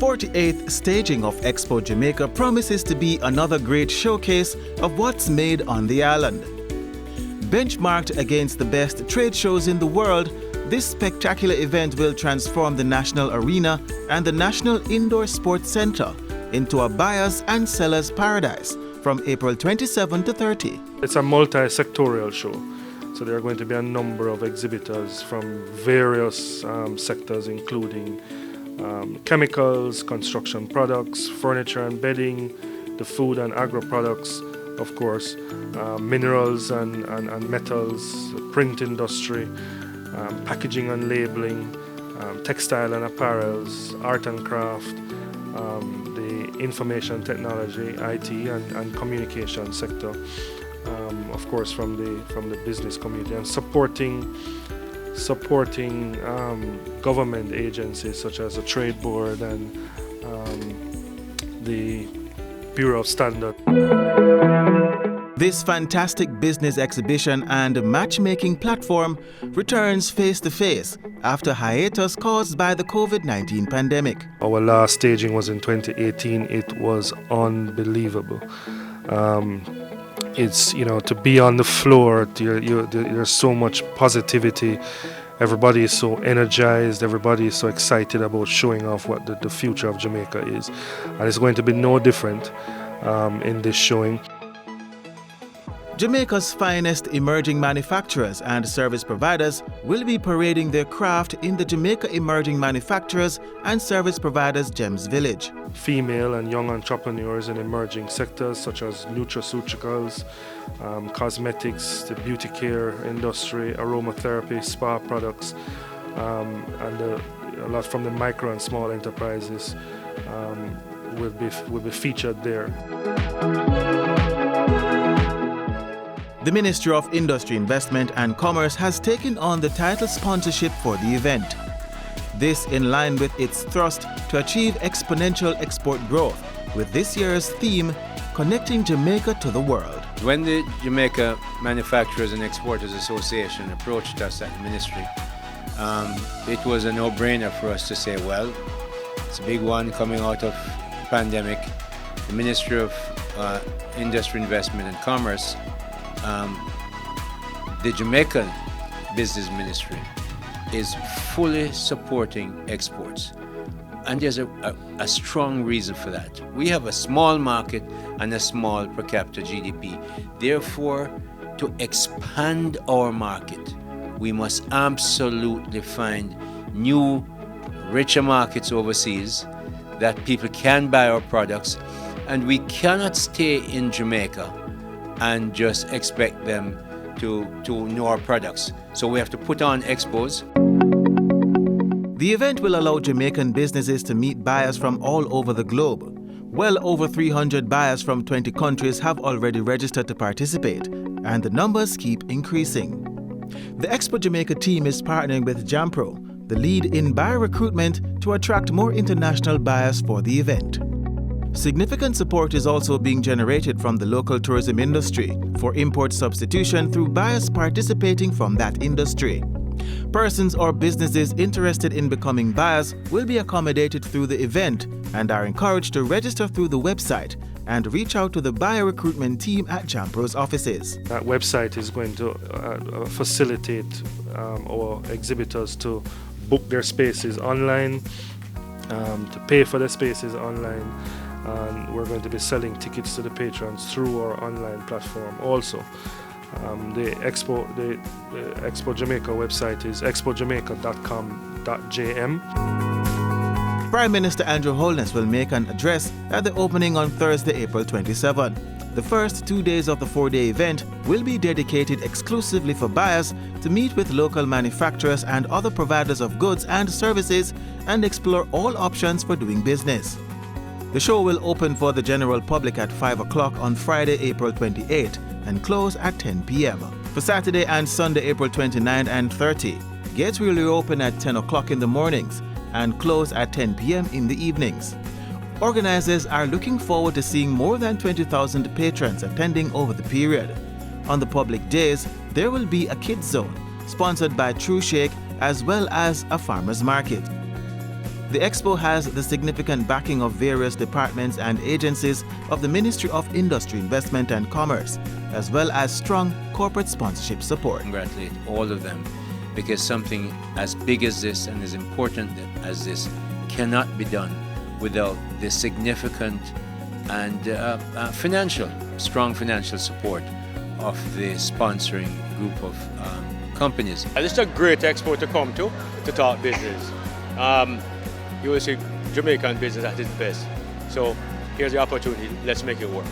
48th staging of Expo Jamaica promises to be another great showcase of what's made on the island. Benchmarked against the best trade shows in the world, this spectacular event will transform the National Arena and the National Indoor Sports Centre into a buyer's and seller's paradise from April 27 to 30. It's a multi-sectorial show, so there are going to be a number of exhibitors from various sectors, including chemicals, construction products, furniture and bedding, the food and agro products, of course, minerals and metals, print industry, packaging and labeling, textile and apparels, art and craft, the information technology, IT and communication sector, of course from the business community, and supporting government agencies such as the Trade Board and the Bureau of Standards. This fantastic business exhibition and matchmaking platform returns face-to-face after hiatus caused by the COVID-19 pandemic. Our last staging was in 2018. It was unbelievable. It's, to be on the floor, there's so much positivity. Everybody is so energized, everybody is so excited about showing off what the future of Jamaica is. And it's going to be no different in this showing. Jamaica's finest emerging manufacturers and service providers will be parading their craft in the Jamaica Emerging Manufacturers and Service Providers Gems Village. Female and young entrepreneurs in emerging sectors such as nutraceuticals, cosmetics, the beauty care industry, aromatherapy, spa products, and a lot from the micro and small enterprises will be featured there. The Ministry of Industry, Investment and Commerce has taken on the title sponsorship for the event. This in line with its thrust to achieve exponential export growth, with this year's theme, Connecting Jamaica to the World. When the Jamaica Manufacturers and Exporters Association approached us at the ministry, it was a no-brainer for us to say, well, it's a big one coming out of the pandemic. The Ministry of Industry, Investment and Commerce, the Jamaican Business Ministry is fully supporting exports. And there's a strong reason for that. We have a small market and a small per capita GDP. Therefore, to expand our market, we must absolutely find new, richer markets overseas that people can buy our products. And we cannot stay in Jamaica and just expect them to know our products. So we have to put on expos. The event will allow Jamaican businesses to meet buyers from all over the globe. Well over 300 buyers from 20 countries have already registered to participate, and the numbers keep increasing. The Expo Jamaica team is partnering with JMPRO, the lead in buyer recruitment, to attract more international buyers for the event. Significant support is also being generated from the local tourism industry for import substitution through buyers participating from that industry. Persons or businesses interested in becoming buyers will be accommodated through the event and are encouraged to register through the website and reach out to the buyer recruitment team at JMPRO's offices. That website is going to facilitate our exhibitors to book their spaces online, to pay for their spaces online. And we're going to be selling tickets to the patrons through our online platform also. The Expo Jamaica website is expojamaica.com.jm. Prime Minister Andrew Holness will make an address at the opening on Thursday, April 27. The first 2 days of the 4-day event will be dedicated exclusively for buyers to meet with local manufacturers and other providers of goods and services and explore all options for doing business. The show will open for the general public at 5 o'clock on Friday, April 28 and close at 10 p.m. For Saturday and Sunday, April 29 and 30, gates will reopen at 10 o'clock in the mornings and close at 10 p.m. in the evenings. Organizers are looking forward to seeing more than 20,000 patrons attending over the period. On the public days, there will be a kids zone, sponsored by True Shake, as well as a farmer's market. The expo has the significant backing of various departments and agencies of the Ministry of Industry, Investment and Commerce, as well as strong corporate sponsorship support. Congratulate all of them, because something as big as this and as important as this cannot be done without the significant and strong financial support of the sponsoring group of companies. This is a great expo to come to talk business. You will see Jamaican business at its best. So here's the opportunity. Let's make it work.